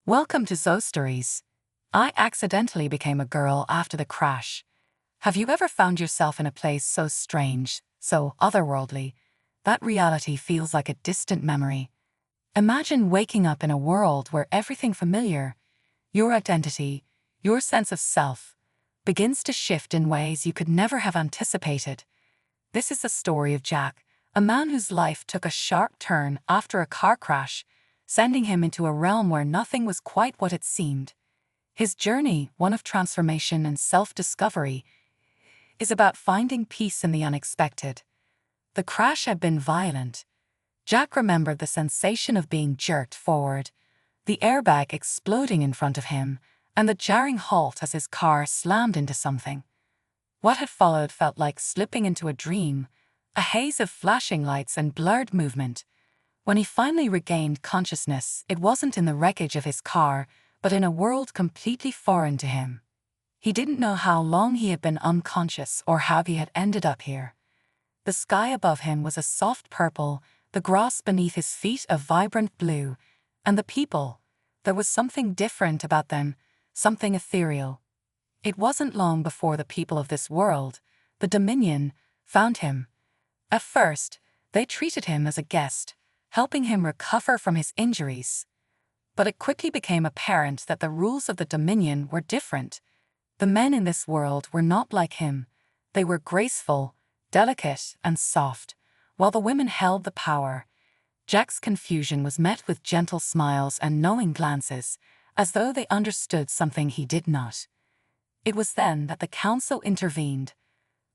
Welcome to Zoe Stories. I accidentally became a girl after the crash. Have you ever found yourself in a place so strange, so otherworldly, that reality feels like a distant memory? Imagine waking up in a world where everything familiar, your identity, your sense of self, begins to shift in ways you could never have anticipated. This is the story of Jack, a man whose life took a sharp turn after a car crash, sending him into a realm where nothing was quite what it seemed. His journey, one of transformation and self-discovery, is about finding peace in the unexpected. The crash had been violent. Jack remembered the sensation of being jerked forward, the airbag exploding in front of him, and the jarring halt as his car slammed into something. What had followed felt like slipping into a dream, a haze of flashing lights and blurred movement. When he finally regained consciousness, it wasn't in the wreckage of his car, but in a world completely foreign to him. He didn't know how long he had been unconscious or how he had ended up here. The sky above him was a soft purple, the grass beneath his feet a vibrant blue, and the people, there was something different about them, something ethereal. It wasn't long before the people of this world, the Dominion, found him. At first, they treated him as a guest, helping him recover from his injuries. But it quickly became apparent that the rules of the Dominion were different. The men in this world were not like him. They were graceful, delicate, and soft, while the women held the power. Jack's confusion was met with gentle smiles and knowing glances, as though they understood something he did not. It was then that the council intervened.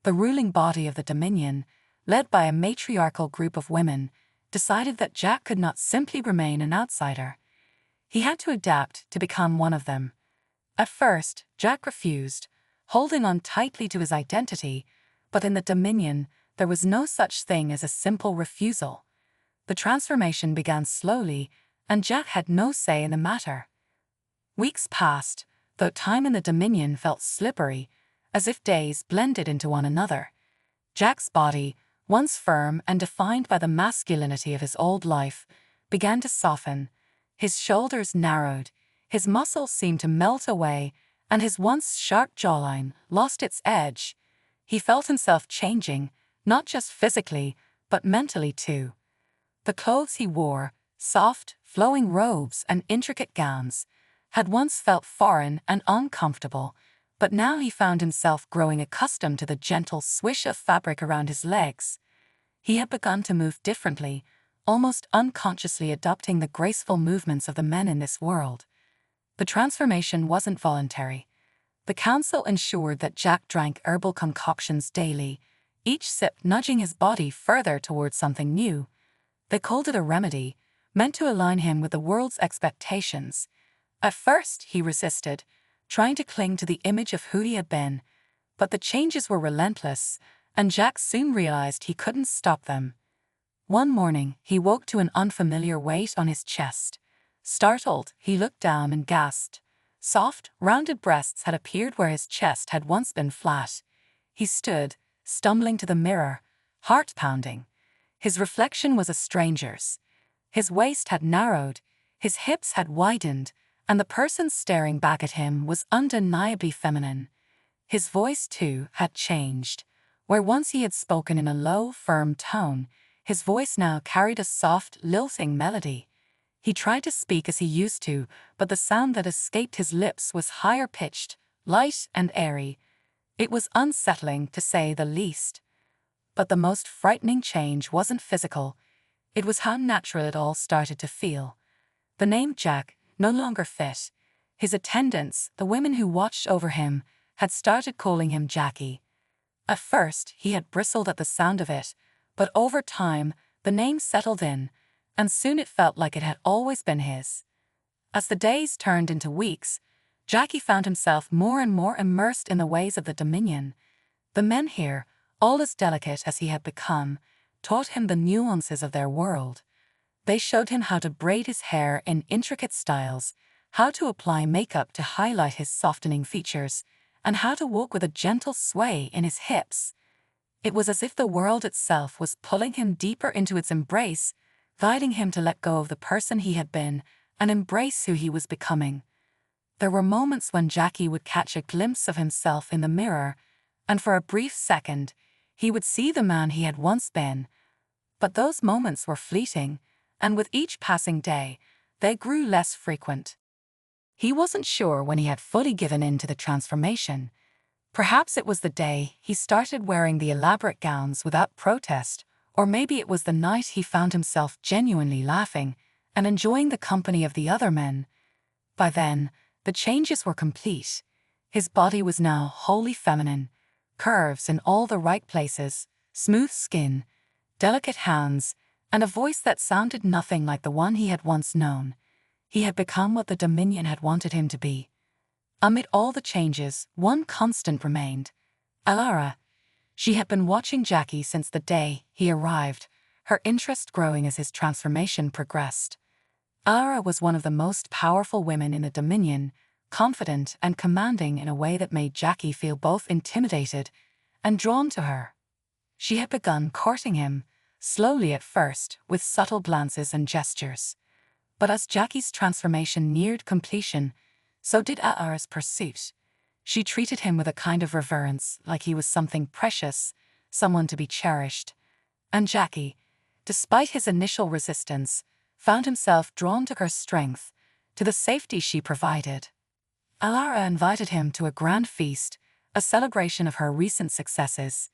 The ruling body of the Dominion, led by a matriarchal group of women, decided that Jack could not simply remain an outsider. He had to adapt to become one of them. At first, Jack refused, holding on tightly to his identity, but in the Dominion, there was no such thing as a simple refusal. The transformation began slowly, and Jack had no say in the matter. Weeks passed, though time in the Dominion felt slippery, as if days blended into one another. Jack's body, once firm and defined by the masculinity of his old life, began to soften. His shoulders narrowed, his muscles seemed to melt away, and his once sharp jawline lost its edge. He felt himself changing, not just physically, but mentally too. The clothes he wore, soft, flowing robes and intricate gowns, had once felt foreign and uncomfortable, but now he found himself growing accustomed to the gentle swish of fabric around his legs. He had begun to move differently, almost unconsciously adopting the graceful movements of the men in this world. The transformation wasn't voluntary. The council ensured that Jack drank herbal concoctions daily, each sip nudging his body further towards something new. They called it a remedy, meant to align him with the world's expectations. At first, he resisted, trying to cling to the image of who he had been, but the changes were relentless, and Jack soon realized he couldn't stop them. One morning, he woke to an unfamiliar weight on his chest. Startled, he looked down and gasped. Soft, rounded breasts had appeared where his chest had once been flat. He stood, stumbling to the mirror, heart pounding. His reflection was a stranger's. His waist had narrowed, his hips had widened, and the person staring back at him was undeniably feminine. His voice, too, had changed. Where once he had spoken in a low, firm tone, his voice now carried a soft, lilting melody. He tried to speak as he used to, but the sound that escaped his lips was higher-pitched, light and airy. It was unsettling, to say the least. But the most frightening change wasn't physical. It was how natural it all started to feel. The name Jack no longer fit. His attendants, the women who watched over him, had started calling him Jackie. At first, he had bristled at the sound of it, but over time, the name settled in, and soon it felt like it had always been his. As the days turned into weeks, Jackie found himself more and more immersed in the ways of the Dominion. The men here, all as delicate as he had become, taught him the nuances of their world. They showed him how to braid his hair in intricate styles, how to apply makeup to highlight his softening features, and how to walk with a gentle sway in his hips. It was as if the world itself was pulling him deeper into its embrace, guiding him to let go of the person he had been and embrace who he was becoming. There were moments when Jackie would catch a glimpse of himself in the mirror, and for a brief second, he would see the man he had once been. But those moments were fleeting, and with each passing day, they grew less frequent. He wasn't sure when he had fully given in to the transformation. Perhaps it was the day he started wearing the elaborate gowns without protest, or maybe it was the night he found himself genuinely laughing and enjoying the company of the other men. By then, the changes were complete. His body was now wholly feminine, curves in all the right places, smooth skin, delicate hands, and a voice that sounded nothing like the one he had once known. He had become what the Dominion had wanted him to be. Amid all the changes, one constant remained: Alara. She had been watching Jackie since the day he arrived, her interest growing as his transformation progressed. Alara was one of the most powerful women in the Dominion, confident and commanding in a way that made Jackie feel both intimidated and drawn to her. She had begun courting him, slowly at first, with subtle glances and gestures. But as Jackie's transformation neared completion, so did Alara's pursuit. She treated him with a kind of reverence, like he was something precious, someone to be cherished. And Jackie, despite his initial resistance, found himself drawn to her strength, to the safety she provided. Alara invited him to a grand feast, a celebration of her recent successes.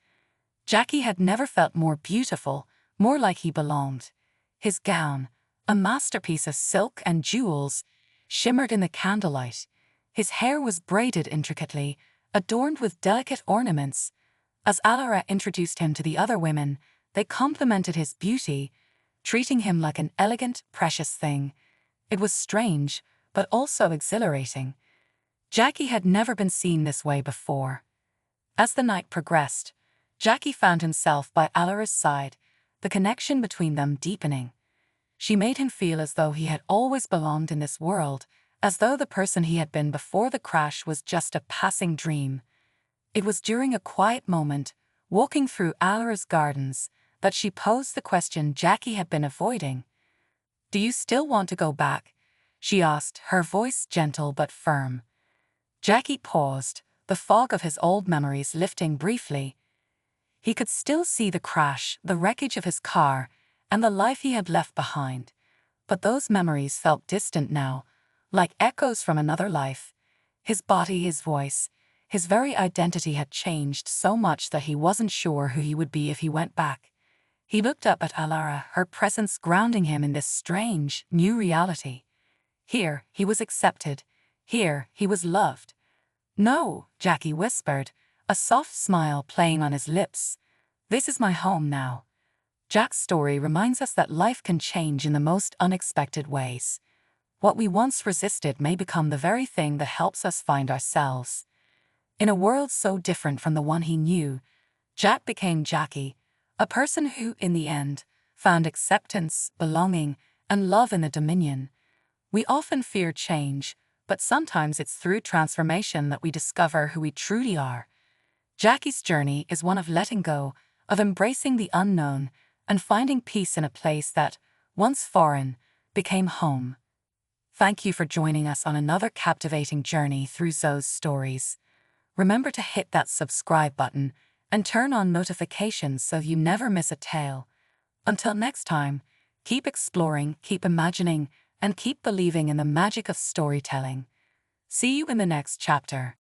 Jackie had never felt more beautiful, more like he belonged. His gown, a masterpiece of silk and jewels, shimmered in the candlelight. His hair was braided intricately, adorned with delicate ornaments. As Alara introduced him to the other women, they complimented his beauty, treating him like an elegant, precious thing. It was strange, but also exhilarating. Jackie had never been seen this way before. As the night progressed, Jackie found himself by Alara's side, the connection between them deepening. She made him feel as though he had always belonged in this world, as though the person he had been before the crash was just a passing dream. It was during a quiet moment, walking through Alara's gardens, that she posed the question Jackie had been avoiding. "Do you still want to go back?" she asked, her voice gentle but firm. Jackie paused, the fog of his old memories lifting briefly. He could still see the crash, the wreckage of his car, and the life he had left behind. But those memories felt distant now, like echoes from another life. His body, his voice, his very identity had changed so much that he wasn't sure who he would be if he went back. He looked up at Alara, her presence grounding him in this strange, new reality. Here, he was accepted. Here, he was loved. "No," Jackie whispered, a soft smile playing on his lips. "This is my home now." Jack's story reminds us that life can change in the most unexpected ways. What we once resisted may become the very thing that helps us find ourselves. In a world so different from the one he knew, Jack became Jackie, a person who, in the end, found acceptance, belonging, and love in the Dominion. We often fear change, but sometimes it's through transformation that we discover who we truly are. Jackie's journey is one of letting go, of embracing the unknown, and finding peace in a place that, once foreign, became home. Thank you for joining us on another captivating journey through Zoe's stories. Remember to hit that subscribe button and turn on notifications so you never miss a tale. Until next time, keep exploring, keep imagining, and keep believing in the magic of storytelling. See you in the next chapter.